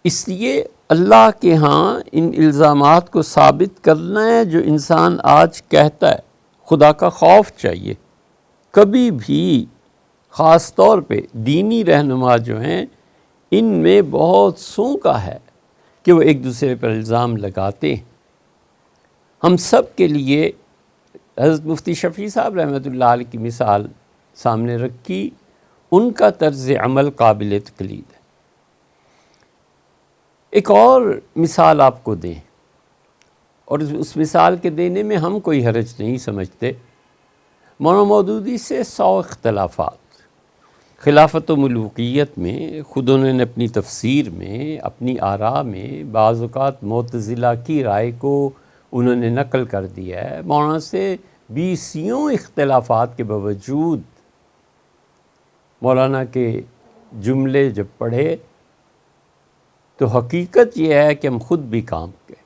اس لیے اللہ کے ہاں ان الزامات کو ثابت کرنا ہے جو انسان آج کہتا ہے۔ خدا کا خوف چاہیے۔ کبھی بھی خاص طور پہ دینی رہنما جو ہیں ان میں بہت سوں کا ہے کہ وہ ایک دوسرے پر الزام لگاتے ہیں۔ ہم سب کے لیے حضرت مفتی شفیع صاحب رحمۃ اللہ علیہ کی مثال سامنے رکھی، ان کا طرز عمل قابل تقلید ہے۔ ایک اور مثال آپ کو دیں، اور اس مثال کے دینے میں ہم کوئی حرج نہیں سمجھتے۔ مولانا مودودی سے 100 اختلافات خلافت و ملوکیت میں، خود انہوں نے اپنی تفسیر میں، اپنی آراء میں بعض اوقات معتزلہ کی رائے کو انہوں نے نقل کر دیا ہے۔ مولانا سے 20 اختلافات کے باوجود مولانا کے جملے جب پڑھے تو حقیقت یہ ہے کہ ہم خود بھی کام گئے۔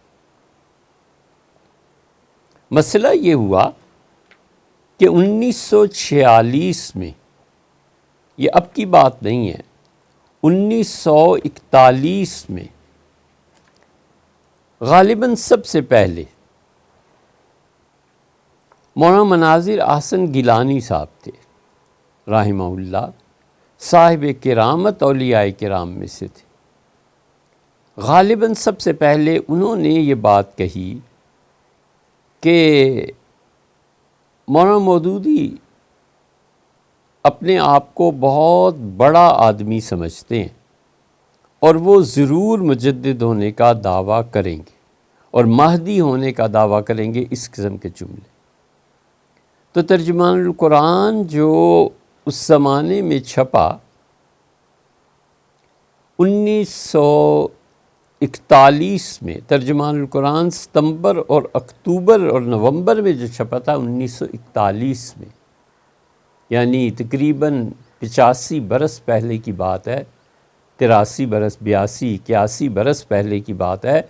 مسئلہ یہ ہوا کہ 1946 میں، یہ اب کی بات نہیں ہے، 1941 میں غالباً سب سے پہلے مولانا مناظر احسن گیلانی صاحب تھے رحمہ اللہ، صاحب کرامت اولیاء کرام میں سے تھے۔ غالباً سب سے پہلے انہوں نے یہ بات کہی کہ مولانا مودودی اپنے آپ کو بہت بڑا آدمی سمجھتے ہیں اور وہ ضرور مجدد ہونے کا دعویٰ کریں گے اور مہدی ہونے کا دعویٰ کریں گے، اس قسم کے جملے۔ تو ترجمان القرآن جو اس زمانے میں چھپا 1941 میں، ترجمان القرآن ستمبر اور اکتوبر اور نومبر میں جو چھپا تھا 1941 میں، یعنی تقریباً 85 برس پہلے کی بات ہے، 83 برس، 82، 81 برس پہلے کی بات ہے۔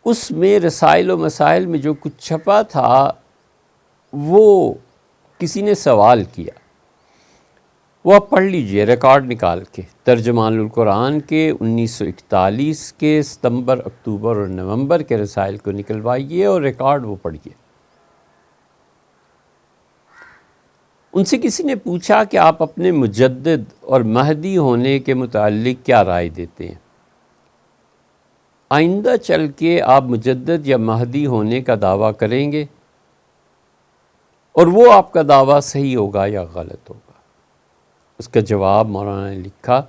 اس میں رسائل و مسائل میں جو کچھ چھپا تھا وہ کسی نے سوال کیا، وہ آپ پڑھ لیجئے ریکارڈ نکال کے، ترجمان القرآن کے 1941 کے ستمبر، اکتوبر اور نومبر کے رسائل کو نکلوائیے اور ریکارڈ وہ پڑھیے۔ ان سے کسی نے پوچھا کہ آپ اپنے مجدد اور مہدی ہونے کے متعلق کیا رائے دیتے ہیں؟ آئندہ چل کے آپ مجدد یا مہدی ہونے کا دعویٰ کریں گے اور وہ آپ کا دعویٰ صحیح ہوگا یا غلط ہوگا؟ اس کا جواب مولانا نے لکھا،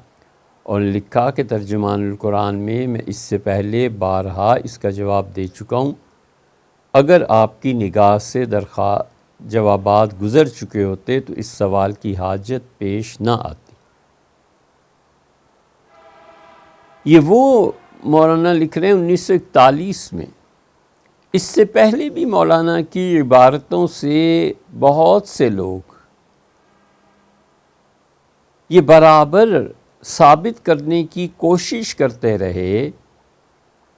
اور لکھا کہ ترجمان القرآن میں اس سے پہلے بارہا اس کا جواب دے چکا ہوں۔ اگر آپ کی نگاہ سے جوابات گزر چکے ہوتے تو اس سوال کی حاجت پیش نہ آتی۔ یہ وہ مولانا لکھ رہے ہیں 1941 میں۔ اس سے پہلے بھی مولانا کی عبارتوں سے بہت سے لوگ یہ برابر ثابت کرنے کی کوشش کرتے رہے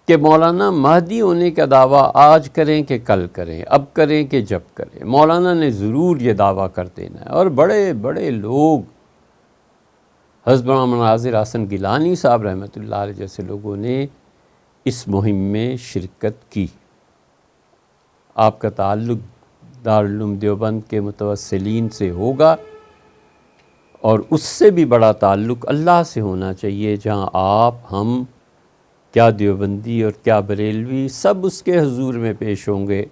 کہ مولانا مہدی ہونے کا دعویٰ آج کریں کہ کل کریں، اب کریں کہ جب کریں، مولانا نے ضرور یہ دعویٰ کر دینا ہے۔ اور بڑے بڑے لوگ، حضرت مولانا مناظر احسن گیلانی صاحب رحمۃ اللہ علیہ جیسے لوگوں نے اس مہم میں شرکت کی۔ آپ کا تعلق دارالعلوم دیوبند کے متوسلین سے ہوگا، اور اس سے بھی بڑا تعلق اللہ سے ہونا چاہیے، جہاں آپ، ہم، کیا دیوبندی اور کیا بریلوی، سب اس کے حضور میں پیش ہوں گے،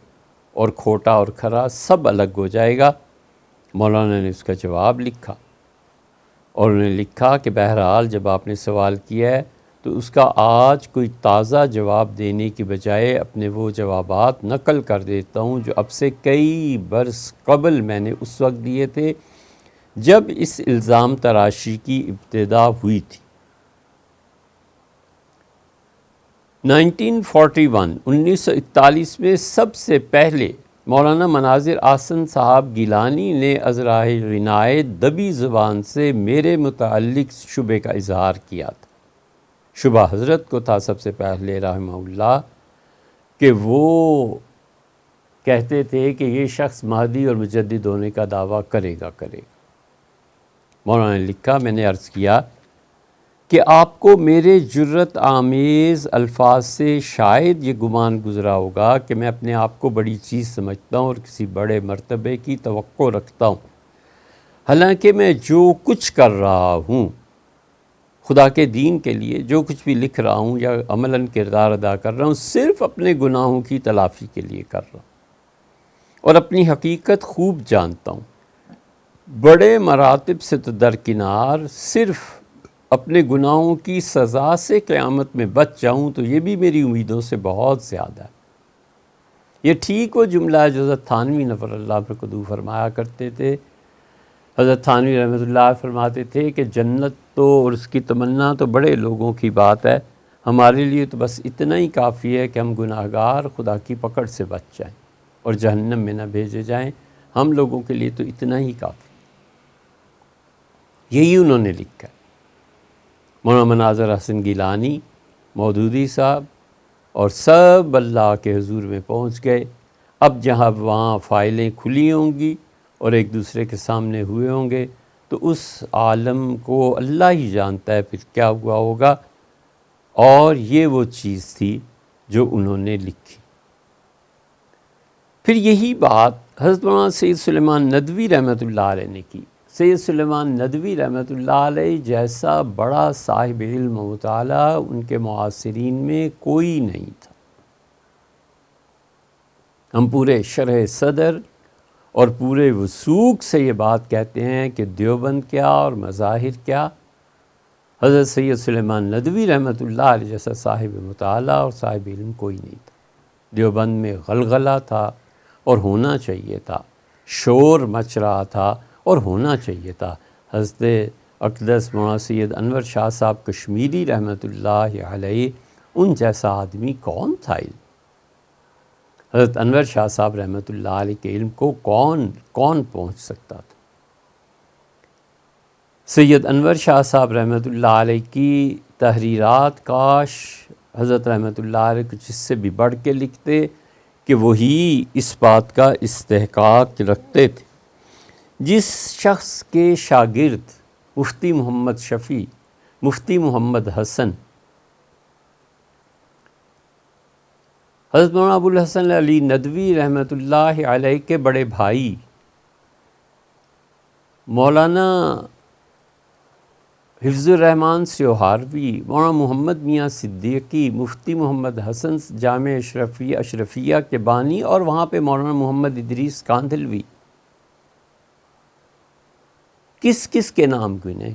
اور کھوٹا اور کھرا سب الگ ہو جائے گا۔ مولانا نے اس کا جواب لکھا، اور انہوں نے لکھا کہ بہرحال جب آپ نے سوال کیا ہے تو اس کا آج کوئی تازہ جواب دینے کی بجائے اپنے وہ جوابات نقل کر دیتا ہوں جو اب سے کئی برس قبل میں نے اس وقت دیے تھے جب اس الزام تراشی کی ابتدا ہوئی تھی۔ 1941 میں سب سے پہلے مولانا مناظر احسن صاحب گیلانی نے ازراہ عنایت دبی زبان سے میرے متعلق شبہ کا اظہار کیا تھا۔ شبہ حضرت کو تھا سب سے پہلے رحمہ اللہ، کہ وہ کہتے تھے کہ یہ شخص مہدی اور مجدد ہونے کا دعویٰ کرے گا۔ مولانا نے لکھا، میں نے عرض کیا کہ آپ کو میرے جرت آمیز الفاظ سے شاید یہ گمان گزرا ہوگا کہ میں اپنے آپ کو بڑی چیز سمجھتا ہوں اور کسی بڑے مرتبے کی توقع رکھتا ہوں، حالانکہ میں جو کچھ کر رہا ہوں خدا کے دین کے لیے، جو کچھ بھی لکھ رہا ہوں یا عملاً کردار ادا کر رہا ہوں، صرف اپنے گناہوں کی تلافی کے لیے کر رہا ہوں، اور اپنی حقیقت خوب جانتا ہوں۔ بڑے مراتب سے تو درکنار صرف اپنے گناہوں کی سزا سے قیامت میں بچ جاؤں تو یہ بھی میری امیدوں سے بہت زیادہ ہے۔ یہ ٹھیک وہ جملہ ہے جو حضرت تھانوی نفر اللہ برکتہ فرمایا کرتے تھے۔ حضرت تھانوی رحمۃ اللہ فرماتے تھے کہ جنت تو اور اس کی تمنا تو بڑے لوگوں کی بات ہے، ہمارے لیے تو بس اتنا ہی کافی ہے کہ ہم گناہگار خدا کی پکڑ سے بچ جائیں اور جہنم میں نہ بھیجے جائیں، ہم لوگوں کے لیے تو اتنا ہی کافی۔ یہی انہوں نے لکھا ہے۔ مولانا مناظر حسن گیلانی، مودودی صاحب اور سب اللہ کے حضور میں پہنچ گئے۔ اب جہاں وہاں فائلیں کھلی ہوں گی اور ایک دوسرے کے سامنے ہوئے ہوں گے تو اس عالم کو اللہ ہی جانتا ہے پھر کیا ہوا ہوگا، اور یہ وہ چیز تھی جو انہوں نے لکھی۔ پھر یہی بات حضرت مولانا سید سلیمان ندوی رحمۃ اللہ علیہ نے کی۔ سید سلیمان ندوی رحمۃ اللہ علیہ جیسا بڑا صاحب علم و مطالعہ ان کے معاصرین میں کوئی نہیں تھا۔ ہم پورے شرح صدر اور پورے وثوق سے یہ بات کہتے ہیں کہ دیوبند کیا اور مظاہر کیا، حضرت سید سلیمان ندوی رحمۃ اللہ علیہ جیسا صاحب مطالعہ اور صاحب علم کوئی نہیں تھا۔ دیوبند میں غلغلہ تھا اور ہونا چاہیے تھا، شور مچ رہا تھا اور ہونا چاہیے تھا۔ حضرت اقدس مولانا سید انور شاہ صاحب کشمیری رحمۃ اللہ علیہ، ان جیسا آدمی کون تھا؟ حضرت انور شاہ صاحب رحمۃ اللہ علیہ کے علم کو کون پہنچ سکتا تھا؟ سید انور شاہ صاحب رحمۃ اللہ علیہ کی تحریرات کاش حضرت رحمۃ اللہ علیہ کچھ اس سے بھی بڑھ کے لکھتے کہ وہی اس بات کا استحقاق رکھتے تھے۔ جس شخص کے شاگرد مفتی محمد شفیع، مفتی محمد حسن، حضرت مولانا ابو الحسن علی ندوی رحمۃ اللہ علیہ کے بڑے بھائی مولانا حفظ الرحمن سیوہاروی، مولانا محمد میاں صدیقی، مفتی محمد حسن جامع اشرفیہ کے بانی، اور وہاں پہ مولانا محمد ادریس کاندھلوی، کس کس کے نام گنے؟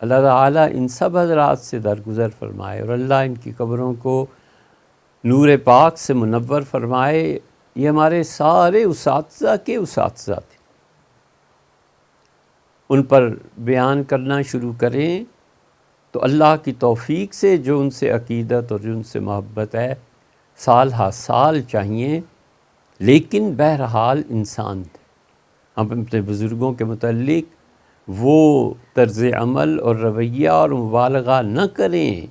اللہ تعالیٰ ان سب حضرات سے درگزر فرمائے اور اللہ ان کی قبروں کو نور پاک سے منور فرمائے۔ یہ ہمارے سارے اساتذہ کے اساتذہ تھے۔ ان پر بیان کرنا شروع کریں تو اللہ کی توفیق سے جو ان سے عقیدت اور جو ان سے محبت ہے سال ہا سال چاہیے، لیکن بہرحال انسان تھے۔ ہم اپنے بزرگوں کے متعلق وہ طرز عمل اور رویہ اور مبالغہ نہ کریں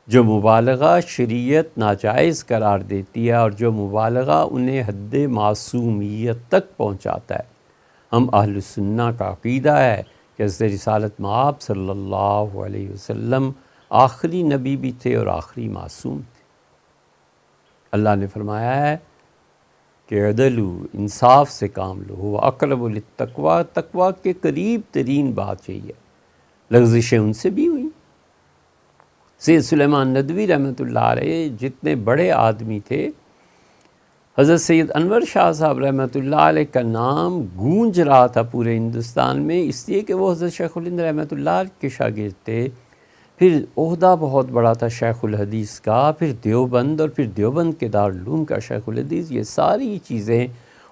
جو مبالغہ شریعت ناجائز قرار دیتی ہے اور جو مبالغہ انہیں حد معصومیت تک پہنچاتا ہے۔ ہم اہل سنہ کا عقیدہ ہے کہ حضرت رسالت مآب صلی اللہ علیہ وسلم آخری نبی بھی تھے اور آخری معصوم تھے۔ اللہ نے فرمایا ہے کہ عدلو، انصاف سے کام لو، وہ اقرب للتقویٰ، تقویٰ کے قریب ترین بات یہی ہے۔ لغزشیں ان سے بھی ہوئیں۔ سید سلیمان ندوی رحمۃ اللہ علیہ جتنے بڑے آدمی تھے، حضرت سید انور شاہ صاحب رحمۃ اللہ علیہ کا نام گونج رہا تھا پورے ہندوستان میں، اس لیے کہ وہ حضرت شیخ الہند رحمۃ اللہ علیہ کے شاگرد تھے۔ پھر عہدہ بہت بڑا تھا شیخ الحدیث کا، پھر دیوبند، اور پھر دیوبند کے دارالعلوم کا شیخ الحدیث۔ یہ ساری چیزیں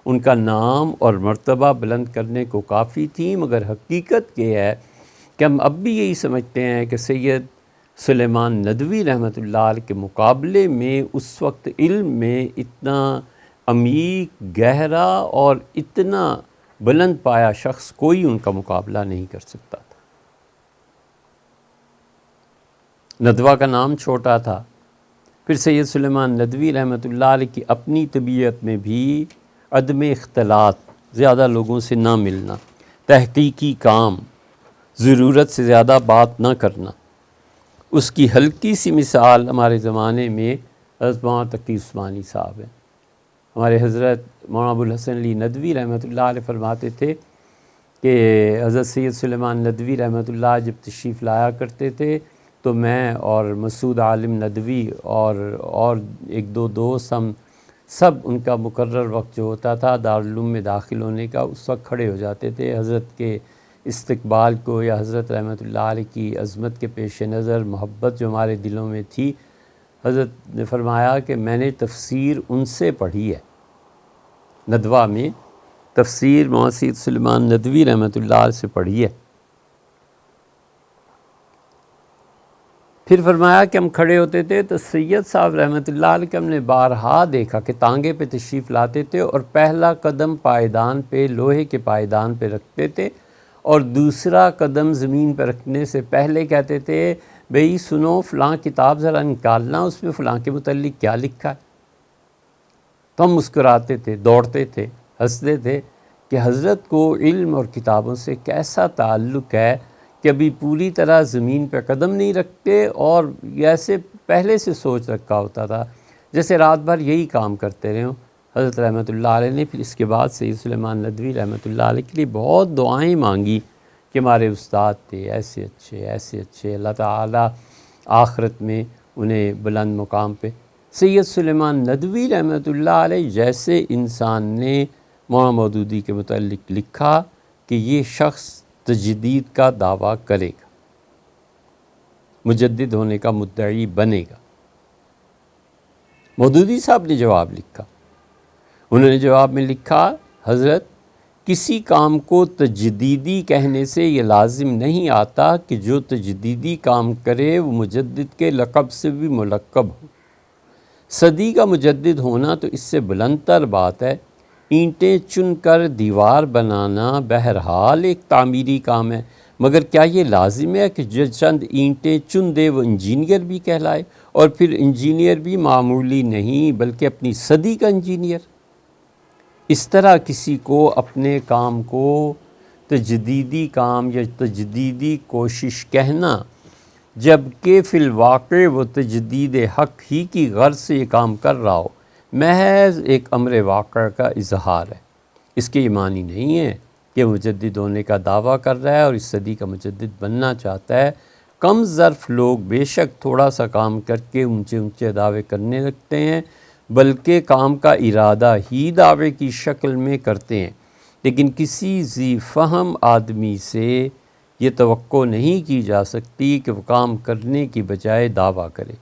ان کا نام اور مرتبہ بلند کرنے کو کافی تھیں، مگر حقیقت یہ ہے کہ ہم اب بھی یہی سمجھتے ہیں کہ سید سلیمان ندوی رحمۃ اللہ علیہ کے مقابلے میں اس وقت علم میں اتنا عمیق، گہرا اور اتنا بلند پایا شخص کوئی ان کا مقابلہ نہیں کر سکتا تھا۔ ندوہ کا نام چھوٹا تھا، پھر سید سلیمان ندوی رحمۃ اللہ علیہ کی اپنی طبیعت میں بھی عدم اختلاط، زیادہ لوگوں سے نہ ملنا، تحقیقی کام، ضرورت سے زیادہ بات نہ کرنا۔ اس کی ہلکی سی مثال ہمارے زمانے میں حضرت مولانا تقی عثمانی صاحب ہیں۔ ہمارے حضرت مولانا ابوالحسن علی ندوی رحمۃ اللہ علیہ فرماتے تھے کہ حضرت سید سلیمان ندوی رحمۃ اللہ جب تشریف لایا کرتے تھے تو میں اور مسعود عالم ندوی اور ایک دو دوست ہم سب ان کا مقرر وقت جو ہوتا تھا دارالعلوم میں داخل ہونے کا، اس وقت کھڑے ہو جاتے تھے حضرت کے استقبال کو یا حضرت رحمۃ اللہ علیہ کی عظمت کے پیش نظر محبت جو ہمارے دلوں میں تھی۔ حضرت نے فرمایا کہ میں نے تفسیر ان سے پڑھی ہے، ندوہ میں تفسیر مولانا سید سلیمان ندوی رحمۃ اللہ علیہ سے پڑھی ہے۔ پھر فرمایا کہ ہم کھڑے ہوتے تھے تو سید صاحب رحمۃ اللہ علیہ کے ہم نے بارہا دیکھا کہ تانگے پہ تشریف لاتے تھے اور پہلا قدم پائیدان پہ، لوہے کے پائیدان پہ رکھتے تھے اور دوسرا قدم زمین پہ رکھنے سے پہلے کہتے تھے بھئی سنو فلاں کتاب ذرا نکالنا، اس میں فلاں کے متعلق کیا لکھا ہے۔ تو ہم مسکراتے تھے، دوڑتے تھے، ہنستے تھے کہ حضرت کو علم اور کتابوں سے کیسا تعلق ہے کہ ابھی پوری طرح زمین پہ قدم نہیں رکھتے، اور ایسے پہلے سے سوچ رکھا ہوتا تھا جیسے رات بھر یہی کام کرتے رہے ہوں۔ حضرت رحمۃ اللہ علیہ نے پھر اس کے بعد سید سلیمان ندوی رحمۃ اللہ علیہ کے لیے بہت دعائیں مانگی کہ ہمارے استاد تھے ایسے اچھے، اللہ تعالیٰ آخرت میں انہیں بلند مقام پہ۔ سید سلیمان ندوی رحمۃ اللہ علیہ جیسے انسان نے مولانا مودودی کے متعلق لکھا کہ یہ شخص تجدید کا دعویٰ کرے گا، مجدد ہونے کا مدعی بنے گا۔ مودودی صاحب نے جواب لکھا، انہوں نے جواب میں لکھا حضرت کسی کام کو تجدیدی کہنے سے یہ لازم نہیں آتا کہ جو تجدیدی کام کرے وہ مجدد کے لقب سے بھی ملقب ہو۔ صدی کا مجدد ہونا تو اس سے بلند تر بات ہے۔ اینٹیں چن کر دیوار بنانا بہرحال ایک تعمیری کام ہے، مگر کیا یہ لازم ہے کہ جو چند اینٹیں چن دے وہ انجینئر بھی کہلائے؟ اور پھر انجینئر بھی معمولی نہیں بلکہ اپنی صدی کا انجینئر۔ اس طرح کسی کو اپنے کام کو تجدیدی کام یا تجدیدی کوشش کہنا، جبکہ فی الواقع وہ تجدید حق ہی کی غرض سے یہ کام کر رہا ہو، محض ایک امر واقع کا اظہار ہے۔ اس کے یہ معنی نہیں ہے کہ مجدد ہونے کا دعویٰ کر رہا ہے اور اس صدی کا مجدد بننا چاہتا ہے۔ کم ظرف لوگ بے شک تھوڑا سا کام کر کے اونچے دعوے کرنے لگتے ہیں، بلکہ کام کا ارادہ ہی دعوے کی شکل میں کرتے ہیں، لیکن کسی ذی فہم آدمی سے یہ توقع نہیں کی جا سکتی کہ وہ کام کرنے کی بجائے دعویٰ کرے۔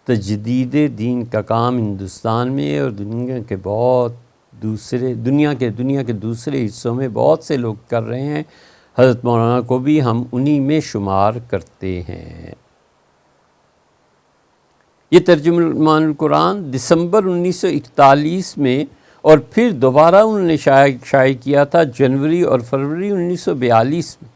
تجدید دین کا کام ہندوستان میں اور دنیا کے دوسرے حصوں میں بہت سے لوگ کر رہے ہیں، حضرت مولانا کو بھی ہم انہی میں شمار کرتے ہیں۔ یہ ترجمان القرآن دسمبر 1941 میں اور پھر دوبارہ انہوں نے شائع کیا تھا جنوری اور فروری 1942 میں۔